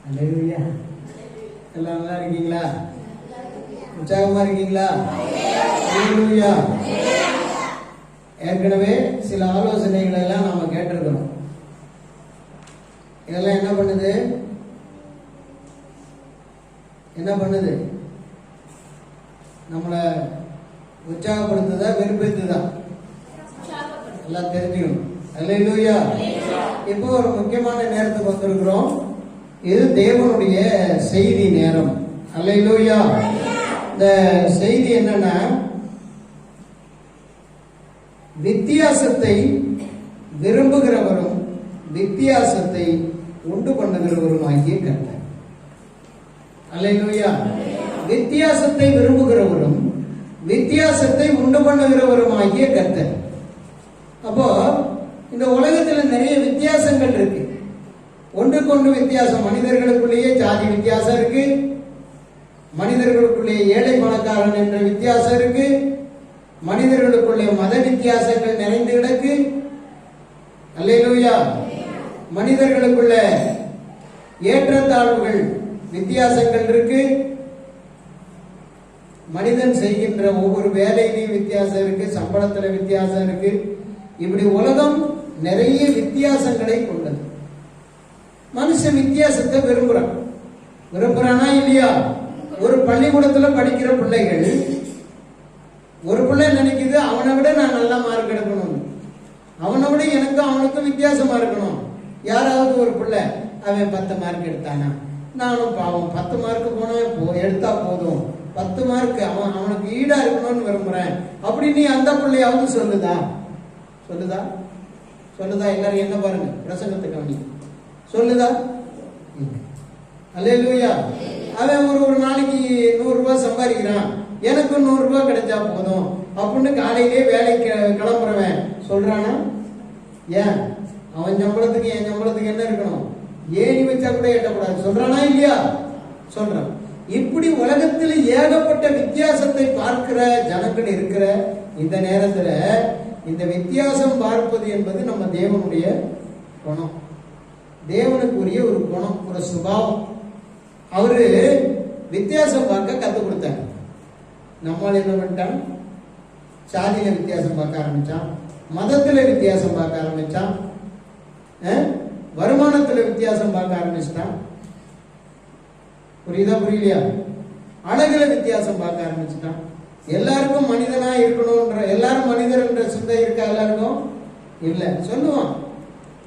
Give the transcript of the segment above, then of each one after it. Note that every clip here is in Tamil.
அல்லேலூயா. எல்லாம் நல்லா இருக்கீங்களா? உற்சாகமா இருக்கீங்களா? அல்லேலூயா. ஏற்கனவே சில ஆலோசனைகளை எல்லாம் நாம கேட்டிருக்கிறோம். இதெல்லாம் என்ன பண்ணுது? நம்மளை உற்சாகப்படுத்துதா வெறுப்பேத்துதா? எல்லாம் தெரிஞ்சுக்கணும். அல்லேலூயா. இப்போ ஒரு முக்கியமான நேரத்துக்கு வந்திருக்கிறோம். இது தேவனுடைய செய்தி நேரம். அல்லேலூயா. இந்த செய்தி என்னன்னா, வித்தியாசத்தை விரும்புகிறவரும் வித்தியாசத்தை உண்டு பண்ணுகிறவரும் ஆகிய கர்த்தர். அல்லேலூயா. வித்தியாசத்தை விரும்புகிறவரும் வித்தியாசத்தை உண்டு பண்ணுகிறவரும் ஆகிய கர்த்தர். அப்போ இந்த உலகத்துல நிறைய வித்தியாசங்கள் இருக்கு. ஒன்றுக்கொன்று வித்தியாசம். மனிதர்களுக்குள்ளேயே ஜாதி வித்தியாசம் இருக்கு, மனிதர்களுக்குள்ளே ஏழை பணக்காரன் என்ற வித்தியாசம் இருக்கு, மனிதர்களுக்குள்ளே மத வித்தியாசங்கள் நிறைந்து கிடக்கு. அல்லேலூயா. மனிதர்களுக்குள்ள ஏற்றத்தாழ்வுகள் வித்தியாசங்கள் இருக்கு. மனிதன் செய்கின்ற ஒவ்வொரு வேலையிலையும் வித்தியாசம் இருக்கு, சம்பளத்துல வித்தியாசம் இருக்கு. இப்படி உலகம் நிறைய வித்தியாசங்களை கொண்டது. மனுஷன் வித்தியாசத்தை விரும்புறானா இல்லையா? ஒரு பள்ளிக்கூடத்துல படிக்கிற பிள்ளைகள், ஒரு பிள்ளை நினைக்குது அவனை விட நான் நல்லா மார்க் எடுக்கணும், அவனை விட எனக்கும் அவனுக்கும் வித்தியாசமா இருக்கணும். யாராவது ஒரு பிள்ளை அவன் 10 மார்க் எடுத்தானா, நானும் பாவம் 10 மார்க் போனவன் எடுத்தா போதும், 10 மார்க் அவனுக்கு ஈடா இருக்கணும்னு விரும்புறேன் அப்படின்னு அந்த பிள்ளையாவது சொல்லுதா? எல்லாரும் என்ன பாருங்க, பிரசங்கத்தை கவனி. சொல்லுதா? அல்லேலூயா. அவன் ஒரு நாளைக்கு 100 ரூபாய் சம்பாதிக்கிறான், எனக்கு 100 ரூபாய் கிடைச்சா போதும் அப்படின்னு காலையிலே வேலைக்கு கிளம்புறவன் சொல்றானா? ஏன்? அவன் சம்பளத்துக்கு என் சம்பளத்துக்கு என்ன இருக்கணும்? ஏணி வச்சா கூட எட்டக்கூடாது. சொல்றானா இல்லையா? சொல்றான். இப்படி உலகத்தில் ஏகப்பட்ட வித்தியாசத்தை பார்க்கிற ஜனங்கள் இருக்கிற இந்த நேரத்துல இந்த வித்தியாசம் பார்ப்பது என்பது நம்ம தேவனுடைய குணம், தேவனுக்குரிய ஒரு குணம், ஒரு சுபாவம். அவரு வித்தியாசம் பார்க்க கத்துக் கொடுத்தார். நம்மால் என்ன பண்ணிட்டான்? சாதியில வித்தியாசம் பார்க்க ஆரம்பிச்சான், மதத்துல வித்தியாசம் பார்க்க ஆரம்பிச்சான், வருமானத்துல வித்தியாசம் பார்க்க ஆரம்பிச்சிட்டான். புரியுதா புரியலையா? அழகுல வித்தியாசம் பார்க்க ஆரம்பிச்சுட்டான். எல்லாருக்கும் மனிதனா இருக்கணும்ன்ற, எல்லாரும் மனிதர் என்ற சிந்தை இருக்கா? எல்லாருக்கும் இல்ல. சொல்லுவான்,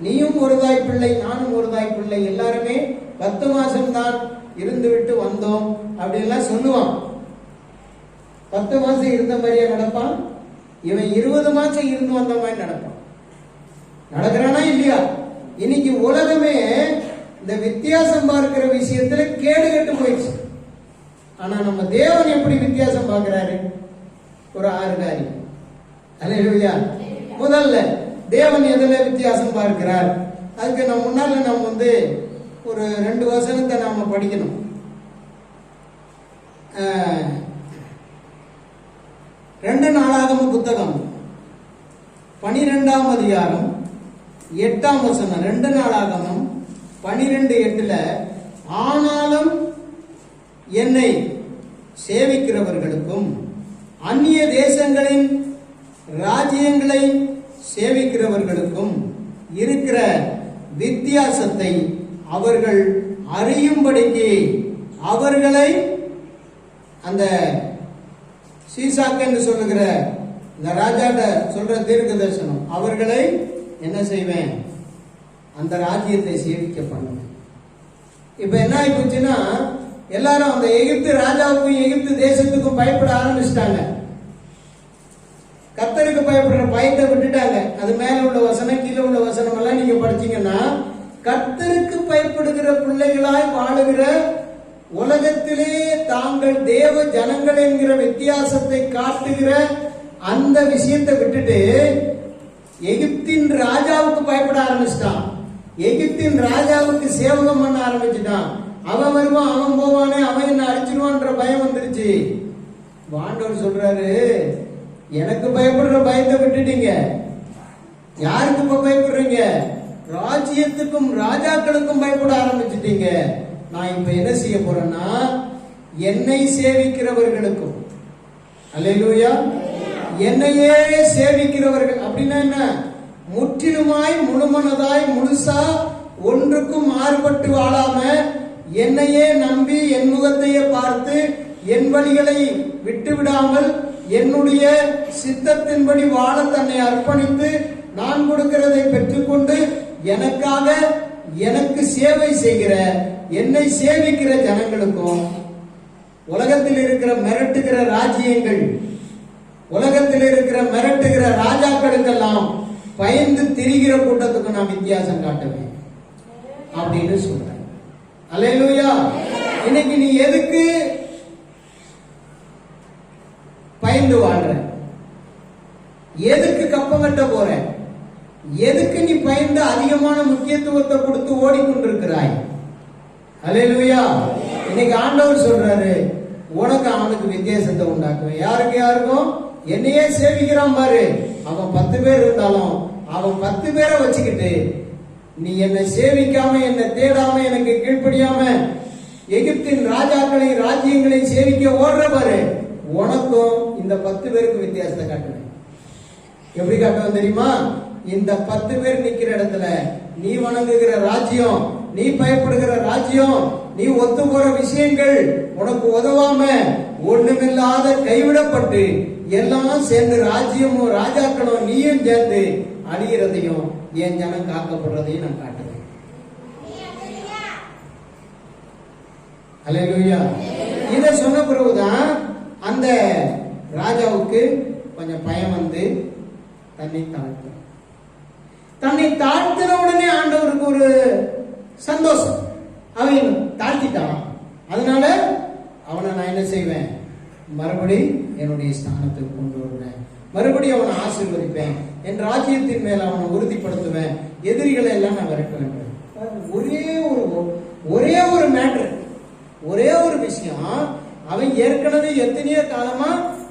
நீயும் ஒரு தாய் பிள்ளை, நானும் ஒரு தாய் பிள்ளை, எல்லாருமே 10 மாசம் தான் இருந்து விட்டு வந்தோம் அப்படின்லாம் சொல்லுவான். 10 மாசம் இருந்த மாதிரியே நடப்பான். இவன் 20 மாசம் இருந்து வந்த மாதிரி நடப்பான். நடக்கிறானா இல்லையா? இன்னைக்கு உலகமே இந்த வித்தியாசம் பார்க்கிற விஷயத்துல கேடு கெட்டு போயிடுச்சு. ஆனா நம்ம தேவன் எப்படி வித்தியாசம் பார்க்கிறாரு? ஒரு 6 காரியம். அல்லேலூயா. முதல்ல தேவன் எதுல வித்தியாசம் பார்க்கிறார்? அதுக்கு முன்னால நம்ம ஒரு 2 வசனத்தை நாம படிக்கணும். 2 நாளாகம புத்தகம் 12ஆம் அதிகாரம் 8ஆம் வசனம். 2 நாளாகமம் 12:8 ஆனாலும் என்னை சேவிக்கிறவர்களுக்கும் அந்நிய தேசங்களின் ராஜ்யங்களை சேவிக்கிறவர்களுக்கும் இருக்கிற வித்தியாசத்தை அவர்கள் அறியும்படிக்கு அவர்களை, அந்த சீசாக்கு என்று சொல்லுகிற இந்த ராஜாட்ட சொல்ற தீர்க்க தரிசனம், அவர்களை என்ன செய்வேன்? அந்த ராஜ்யத்தை சேவிக்க பண்ணுவேன். இப்ப என்ன ஆகி போச்சுன்னா, எல்லாரும் அந்த எகிப்து ராஜாவுக்கும் எகிப்து தேசத்துக்கும் பயப்பட ஆரம்பிச்சிட்டாங்க. கர்த்தருக்கு பயப்படுற பயத்தை விட்டுட்டாங்க. அது மேல உள்ள வசனம் கீழே உள்ள வசனம் எல்லாம் நீங்க படிச்சீங்கன்னா, கர்த்தருக்கு பயப்படுகிற பிள்ளைகளாய் வாழுகிற உலகத்திலே தாங்கள் தேவ ஜனங்கள் என்கிற வித்தியாசத்தை காட்டுகிற அந்த விஷயத்தை விட்டுட்டு எகிப்தின் ராஜாவுக்கு பயப்பட ஆரம்பிச்சிட்டான். எகிப்தின் ராஜாவுக்கு சேவகம் பண்ண ஆரம்பிச்சுட்டான். அவன் வருவான், அவன் போவானே, அவன் என்ன அடிச்சிருவான்ற பயம் வந்துருச்சு. ஆண்டவர் சொல்றாரு, எனக்கு பயப்படுற பயத்தை விட்டுட்டீங்க, யாருக்கு இப்ப பயப்படுறீங்க? ராஜ்யத்துக்கும் ராஜாக்களுக்கும் பயப்பட ஆரம்பிச்சிட்டீங்க. நான் இப்ப என்ன செய்ய போறேன்னா என்னை சேவிக்கிறவர்களுக்கும், அல்லேலூயா, என்னையே சேவிக்கிறவர்கள் அப்படின்னா என்ன? முற்றிலுமாய் முழுமனதாய் முழுசா ஒன்றுக்கும் மாறுபட்டு வாழாம என்னையே நம்பி என் முகத்தையே பார்த்து என் வழிகளை விட்டு விடாமல் என்னுடைய சித்தத்தின்படி வாழ தன்னை அர்ப்பணித்து நான் கொடுக்கிறதை பெற்றுக்கொண்டு எனக்காக எனக்கு சேவை செய்கிற என்னை சேவிக்கிற ஜனங்களுக்கும், உலகத்தில் இருக்கிற மிரட்டுகிற ராஜ்யங்கள், உலகத்தில் இருக்கிற மிரட்டுகிற ராஜாக்களுக்கெல்லாம் பயந்து திரிகிற கூட்டத்துக்கு நான் வித்தியாசம் காட்டுவேன் அப்படின்னு சொல்றேன். அல்லேலூயா. இன்னைக்கு நீ எதுக்கு பயந்து வாழ்ற? எதுக்கு கப்பம் கட்ட போற? எதுக்கு நீ பயந்து அதிகமான முக்கியத்துவத்தை கொடுத்து ஓடிக்கொண்டிருக்கிறாய்? அல்லேலூயா. இன்னைக்கு ஆண்டவர் சொல்றாரு, உனக்கு அவனுக்கு வித்தியாசத்தை உண்டாக்குவேன். யாருக்கு? யாருக்கும்? என்னையே சேவிக்கிறான் பாரு, அவன் 10 பேர் இருந்தாலும் அவன் 10 பேரை வச்சுக்கிட்டு நீ என்னை சேவிக்காம என்னை தேடாம எனக்கு கீழ்ப்படியாம எகிப்தின் ராஜாக்களை ராஜ்யங்களை சேவிக்க ஓடுற பாரு, உனக்கும் இந்த 10 பேருக்கு வித்தியாசத்தை காட்டுவேன். எப்படி காட்டுவேன் தெரியுமா? இந்த 10 பேர் நிக்கிற இடத்துல நீ வணங்குகிற ராஜ்யம், நீ பயப்படுகிற ராஜ்யம், நீ ஒத்து போற விஷயங்கள் உனக்கு உதவாம ஒண்ணுமில்லாத கைவிடப்பட்டு எல்லாம் சேர்ந்து ராஜ்யமும் ராஜாக்களும் நீயும் சேர்ந்து அழிகிறதையும் என் ஜனம் காக்கப்படுறதையும் நான் காட்டுவேன். அல்லேலூயா. இதை சொன்ன பிறகுதான் அந்த ராஜாவுக்கு கொஞ்சம் பயம் வந்து தன்னை தாழ்த்தின உடனே ஆண்டவருக்கு ஒரு சந்தோஷம். அவன் தாழ்த்திட்டான், அதனால அவனை நான் என்ன செய்வேன்? மறுபடி என்னுடைய ஸ்தானத்துக்கு கொண்டு வருவேன், மறுபடி அவனை ஆசீர்வதிப்பேன், என் ராஜ்யத்தின் மேல அவனை உறுதிப்படுத்துவேன், எதிரிகளை எல்லாம் நான் விரட்ட வேண்டும். ஒரே ஒரு மேட்டர், ஒரே ஒரு விஷயம். அவன் ஏற்கனவே எத்தனையோ காலமா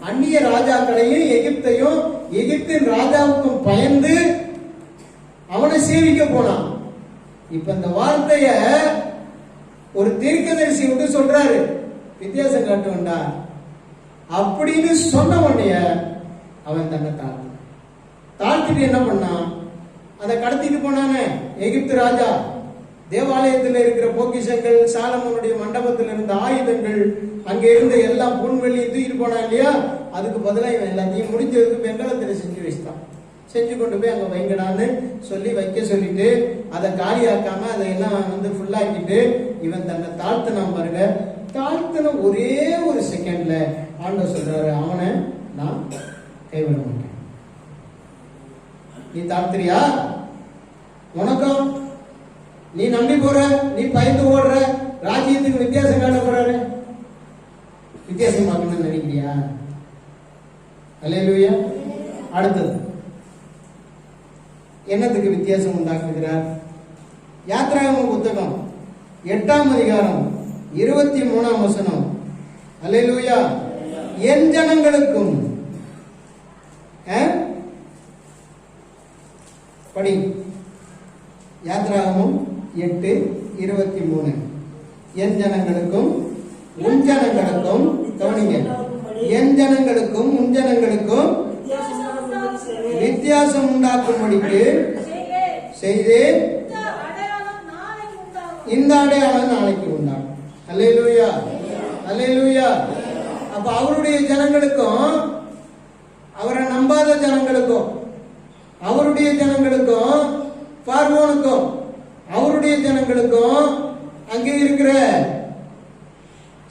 அந்நிய ராஜாக்களையும் எகிப்தையும் எகிப்தின் ராஜாவுக்கும் பயந்து அவனை சேவிக்க போனான். இப்ப இந்த வார்த்தைய ஒரு தீர்க்கதரிசி விட்டு சொல்றாரு, வித்தியாசம் காட்டுவா அப்படின்னு சொன்ன உடனே அவன் தன்னை தாழ்த்திட்டு என்ன பண்ணான்? அதை கடத்திட்டு போனானே எகிப்து ராஜா. தேவாலயத்தில் இருக்கிற பொக்கிஷங்கள், சாலமோனுடைய மண்டபத்தில் இருந்த ஆயுதங்கள், அங்க இருந்த எல்லாம் புன்வெளியும் தூக்கிட்டு போனான் இல்லையா? அதுக்கு பதிலாக இவன் எல்லாத்தையும் முடிஞ்சதுக்கு வெங்கலத்தில் செஞ்சு வச்சுட்டான். செஞ்சு கொண்டு போய் அங்க வைங்கடான்னு சொல்லி வைக்க சொல்லிட்டு அதை காலியாக்காம அதை எல்லாம் ஃபுல்லாக்கிட்டு இவன் தன்னை தாழ்த்தினான் பாருங்க. தாழ்த்தின ஒரே ஒரு செகண்ட்ல ஆண்டவர் சொல்றாரு, அவனை நான் கைவிட மாட்டேன். நீ தாழ்த்துறியா? உனக்கும் நீ நம்பி போற, நீ பயந்து ஓடுற, ராஜ்யத்துக்கு வித்தியாசம் காட்ட போறாரு. வித்தியாசம் பார்க்கணும்னு நினைக்கிறியா? அல்லேலூயா. அடுத்தது என்னத்துக்கு வித்தியாசம் உண்டாக்குகிறார்? யாத்ராகம புத்தகம் 8ஆம் அதிகாரம் 23ஆம் வசனம். அல்லேலூயா. என் ஜனங்களுக்கும் படி. யாத்ராகமம் 8:23. என் ஜனங்களுக்கும் உன் ஜனங்களுக்கும், கவனிங்க, என் ஜனங்களுக்கும் உன் ஜனங்களுக்கும் வித்தியாசம் உண்டாக்கும்படிக்கு செய்தேன். இந்த அடையாளம் நாளைக்கு உண்டாகும். அல்லேலூயா, அல்லேலூயா. அப்ப அவருடைய ஜனங்களுக்கும், அவரை நம்பாத ஜனங்களுக்கும், அவருடைய ஜனங்களுக்கும், பார்வோனுக்கும், அவருடைய ஜனங்களுக்கும், அங்கே இருக்கிற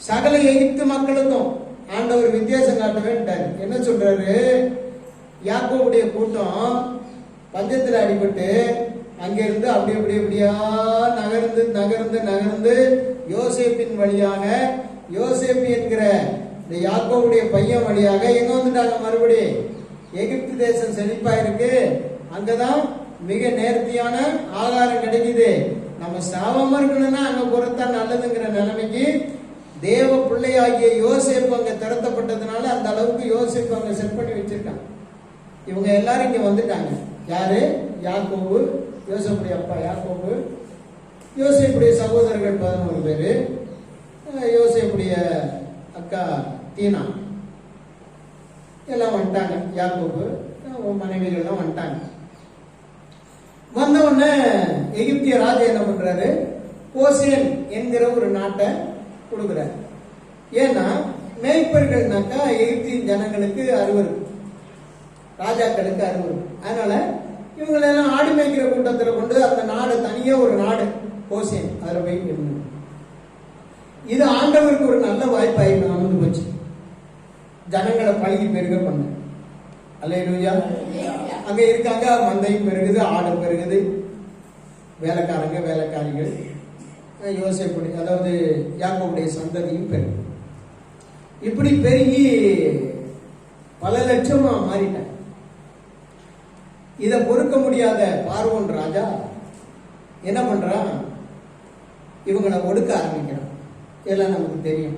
சகல எகிப்து மக்களுக்கும் ஆண்டவர் வித்தியாசம் காட்ட வேண்டார். என்ன சொல்றாரு? யாக்கோபுடைய கூட்டம் பஞ்சத்தில் அடிபட்டு அங்கிருந்து அப்படியா நகர்ந்து நகர்ந்து நகர்ந்து யோசேப்பின் வழியாக, யோசேப்பு என்கிற இந்த யாக்கோபுடைய பையன் வழியாக எங்க வந்துட்டாங்க? மறுபடி எகிப்து தேசம் செழிப்பா இருக்கு, அங்கதான் மிக நேர்த்தியான ஆகாரம் கிடைக்குது. நம்ம சாபமா இருக்கணும்னா அங்க பொறுத்தான் நல்லதுங்கிற நிலைமைக்கு தேவ பிள்ளையாகிய யோசேப்பு அங்க திறத்தப்பட்டதுனால அந்த அளவுக்கு யோசேப்பு அங்க செட் பண்ணி வச்சிருக்காங்க. இவங்க எல்லாரும் இங்க வந்துட்டாங்க. யாரு? யாக்கோபு, யோசேப்புடைய அப்பா யாக்கோபு, யோசேப்புடைய சகோதரர்கள் 11 பேரு, யோசேப்புடைய அக்கா தீனா எல்லாம் வந்துட்டாங்க. யாக்கோபு மனைவிகள்லாம் வந்துட்டாங்க. வந்த உடனே எகிப்திய ராஜா என்ன பண்றாரு, கோசேன் என்கிற ஒரு நாட்டை கொடுக்குறாரு. ஏன்னா மேய்ப்பர்கள்னாக்கா எகிப்திய ஜனங்களுக்கு அருவருப்பு, ராஜாக்களுக்கு அருவருப்பு. அதனால இவங்களெல்லாம் ஆடு மேய்க்கிற கூட்டத்தில் கொண்டு அந்த நாடு தனியே ஒரு நாடு கோசேன், அதில் போய் இருந்தது. இது ஆண்டவருக்கு ஒரு நல்ல வாய்ப்பாகி அமைந்து போச்சு. ஜனங்களை பழகி பெருக பண்ண. அல்லேலூயா. அங்க இருக்காங்க, மந்தையும் பெருகுது, ஆடு பெருகுது, வேலைக்காரங்க வேலைக்காரிகள், யோசேப்புடைய அதாவது யாக்கோபுடைய சந்ததியும் பெருகு. இப்படி பெருகி பல லட்சமா மாறிட்டாங்க. இதை பொறுக்க முடியாத பார்வோன் ராஜா என்ன பண்றான், இவங்களை ஒடுக்க ஆரம்பிக்கிறான். இதெல்லாம் நமக்கு தெரியும்.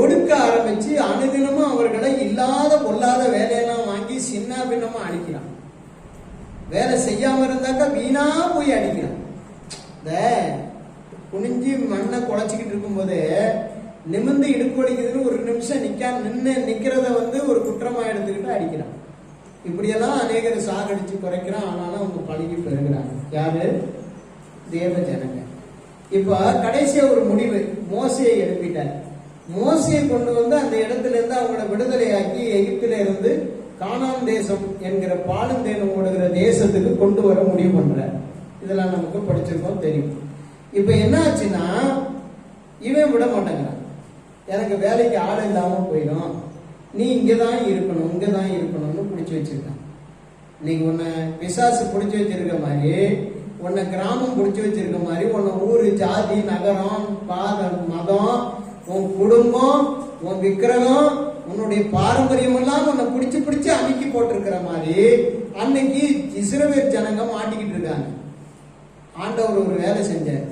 ஒடுக்க ஆரம்பிச்சு அனுதினமும் அவர்களை இல்லாத பொல்லாத வேலையெல்லாம் வாங்கி சின்ன பின்னமா அடிக்கிறான். வேலை செய்யாம இருந்தாக்கா வீணா போய் அடிக்கிறான். இந்த குனிஞ்சி மண்ணை குழைச்சிக்கிட்டு இருக்கும் போது நிமிர்ந்து இடுப்பு அடிக்கிறதுன்னு ஒரு நிமிஷம் நிக்கிறத ஒரு குற்றமா எடுத்துக்கிட்டு அடிக்கிறான். இப்படியெல்லாம் அநேகர் சாகடிச்சு குறைக்கிறான். ஆனாலும் அவங்க பழகி பெறுகிறாங்க. யாரு? தேவ ஜனங்க. இப்ப கடைசியா ஒரு முடிவு, மோசையை எழுப்பிட்டார். மோசையை கொண்டு வந்து அந்த இடத்துல இருந்து அவங்கள விடுதலையாக்கி எகிப்தில இருந்து கானான் தேசம் என்கிற பாலந்தேனம் ஓடுகிற தேசத்துக்கு கொண்டு வர முடிவு பண்ற. இதெல்லாம் நமக்கு படிச்சிருக்கோம், தெரியும். இப்ப என்ன ஆச்சுன்னா, இவன் விட மாட்டேங்கிறான். எனக்கு வேலைக்கு ஆள் இல்லாம போயிடும், நீ இங்கதான் இருக்கணும் இங்கதான் இருக்கணும்னு பிடிச்சி வச்சிருக்கான். இன்னைக்கு உன்னை பிசாசு பிடிச்சி வச்சிருக்க மாதிரி, உன்னை கிராமம் பிடிச்சி வச்சிருக்க மாதிரி, உன்னை ஊரு ஜாதி நகரம் மதம் உன் குடும்பம் உன் விக்கிரகம் உன்னுடைய பாரம்பரியம் எல்லாம் உன்னை பிடிச்சு அமுக்கி போட்டிருக்கிற மாதிரி அன்னைக்கு இஸ்ரவேல் ஜனங்க மாட்டிக்கிட்டு இருக்காங்க. ஆண்டவர் ஒரு வேலை செஞ்சார்.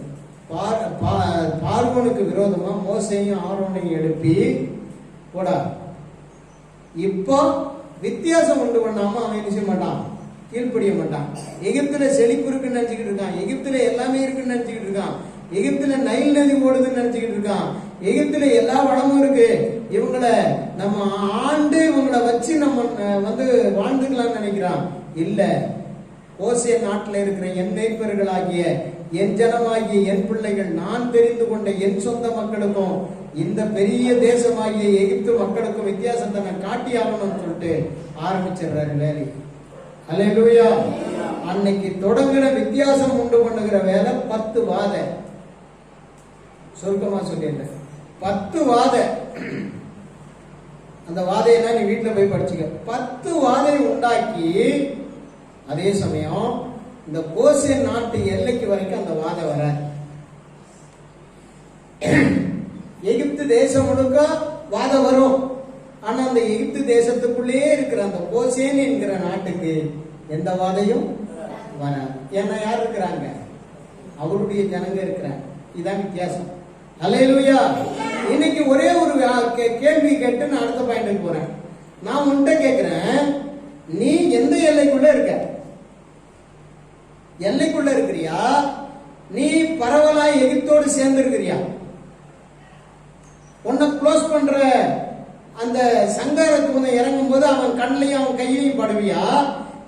பார்வோனுக்கு விரோதமா மோசையும் ஆரோனையும் எழுப்பி போடா, இப்போ வித்தியாசம் உண்டு பண்ணாம அவன் என்ன செய்ய மாட்டான், கீழ்ப்படிய மாட்டான். எகிப்துல செழிப்பு இருக்குன்னு நினைச்சுக்கிட்டு இருக்கான், எகிப்துல எல்லாமே இருக்குன்னு நினைச்சுக்கிட்டு இருக்கான், எகிப்துல நைல் நதி ஓடுதுன்னு நினைச்சுக்கிட்டு இருக்கான், எகிப்துல எல்லா வளமும் இருக்கு, இவங்களை நம்ம ஆண்டு இவங்களை வச்சு நம்ம வாழ்ந்துக்கலாம்னு நினைக்கிறான். இல்ல, கோசே நாட்டில் இருக்கிற என் மேய்ப்பர்களாகிய என் ஜனமாகிய என் பிள்ளைகள், நான் தெரிந்து கொண்ட என் சொந்த மக்களுக்கும் இந்த பெரிய தேசமாகிய எகிப்து மக்களுக்கும் வித்தியாசத்தை நான் காட்டி ஆகணும்னு சொல்லிட்டு ஆரம்பிச்சிடுறாரு வேலை. அல்லேலூயா. அன்னைக்கு தொடங்குற வித்தியாசம் உண்டு பண்ணுகிற வேலை 10 வாதை. சுருக்கமா சொல்லிடுறேன், 10 வாதை. அந்த வாதையெல்லாம் நீ வீட்டுல போய் படிச்சுக்க. 10 வாதை உண்டாக்கி அதே சமயம் இந்த கோசேன் நாட்டு எல்லைக்கு வரைக்கும் அந்த வாதை வர. எகிப்து தேசம் முழுக்க வாதை வரும். ஆனா அந்த எகிப்து தேசத்துக்குள்ளே இருக்கிற அந்த கோசேன் என்கிற நாட்டுக்கு எந்த வாதையும் வராது. ஏன்னா யார் இருக்கிறாங்க? அவருடைய ஜனங்க இருக்கிறாங்க. இதுதான் வித்தியாசம். அல்லேலூயா. இன்னைக்கு ஒரே ஒரு கேள்வி கேட்டு நான் அடுத்த பாயிண்ட்டுக்கு போறேன். நான் உன்கிட்ட கேட்கிறேன், நீ எந்த எல்லைக்குள்ள இருக்க? எல்லைக்குள்ள இருக்கிறியா? நீ பரவலா எகிப்தோடு சேர்ந்து இருக்கிறியா? உன்னை க்ளோஸ் பண்ற அந்த சங்காரத்துக்கு உன்னை இறங்கும் போது அவன் கண்ணையும் அவன் கையிலையும் படுவியா?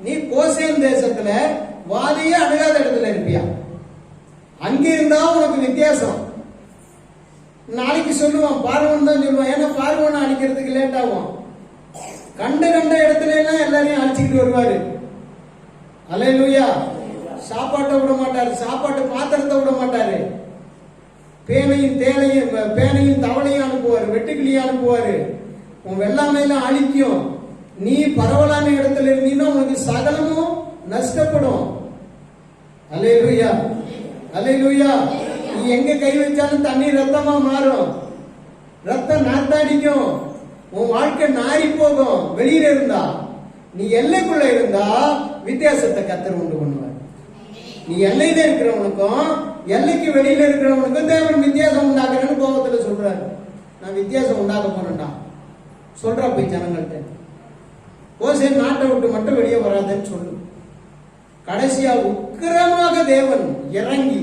நீ கோசேன் தேசத்துல வாதியே அணுகாத இடத்துல இருப்பியா? அங்க இருந்தா உனக்கு வித்தியாசம். நாளைக்கு சொல்லுவான், பார்வன் தான் சொல்லுவான். ஏன்னா பார்வனை அழிக்கிறதுக்கு லேட் ஆகும். கண்ட இடத்துல எல்லாம் எல்லாரையும் அழிச்சுக்கிட்டு வருவாரு. அல்லேலூயா. சாப்பாட்டை விட மாட்டாரு, சாப்பாட்டு பாத்திரத்தை விட மாட்டாரு. பேனையும் தவளையும் அனுப்புவாரு, வெட்டுக்கிளியும் அனுப்புவாரு. உன் வெள்ளாமையெல்லாம் அழிக்கும். நீ பரவலான இடத்துல இருந்தீங்கன்னா உனக்கு சகலமும் நஷ்டப்படும். அல்லேலூயா. அல்லேலூயா. நீ எங்க கை வச்சாலும் தண்ணி ரத்தமா மாறும், ரத்தம் நாத்தாடிக்கும், உன் வாழ்க்கை நாரி போகும். வெளியில இருந்தா, நீ எல்லைக்குள்ள இருந்தா வித்தியாசத்தை கர்த்தர் உண்டு பண்ணுவார். நீ எல்லையில இருக்கிறவனுக்கும் எல்லைக்கு வெளியில இருக்கிறவனுக்கும் தேவன் வித்தியாசம் உண்டாக்குறேன்னு கோபத்துல சொல்றாரு. நான் வித்தியாசம் உண்டாக்க போறேன்டா சொல்றா போய் ஜனங்கள்ட்ட. கோசேன் நாட்டை விட்டு மட்டும் வெளியே வராதுன்னு சொல்லு. கடைசியா உக்கிரமாக தேவன் இறங்கி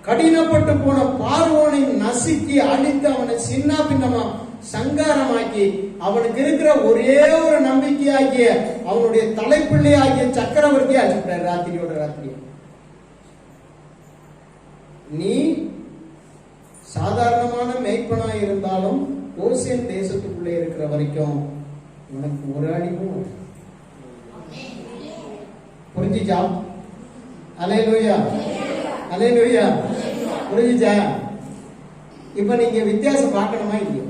கடினப்பட்டு போன பார்வோனை நசுக்கி அழித்து அவனை சின்ன பின்னமா சங்காரமாக்கி அவனுக்கு இருக்கிற ஒரே ஒரு நம்பிக்கையாகிய அவனுடைய தலைப்பிள்ளை ஆகிய சக்கரவர்த்தி அழிச்சுட்டார் ராத்திரியோட ராத்திரி. நீ சாதாரணமான மேய்ப்பனா இருந்தாலும் கோசேன் தேசத்துக்குள்ளே இருக்கிற வரைக்கும் உனக்கு ஒரு அடிவும் புரிஞ்சுச்சா? அல்லேலூயா, அல்லேலூயா. புரிஞ்சுச்சா? இப்ப நீங்க வித்தியாசம் பார்க்கணுமா இல்லையா?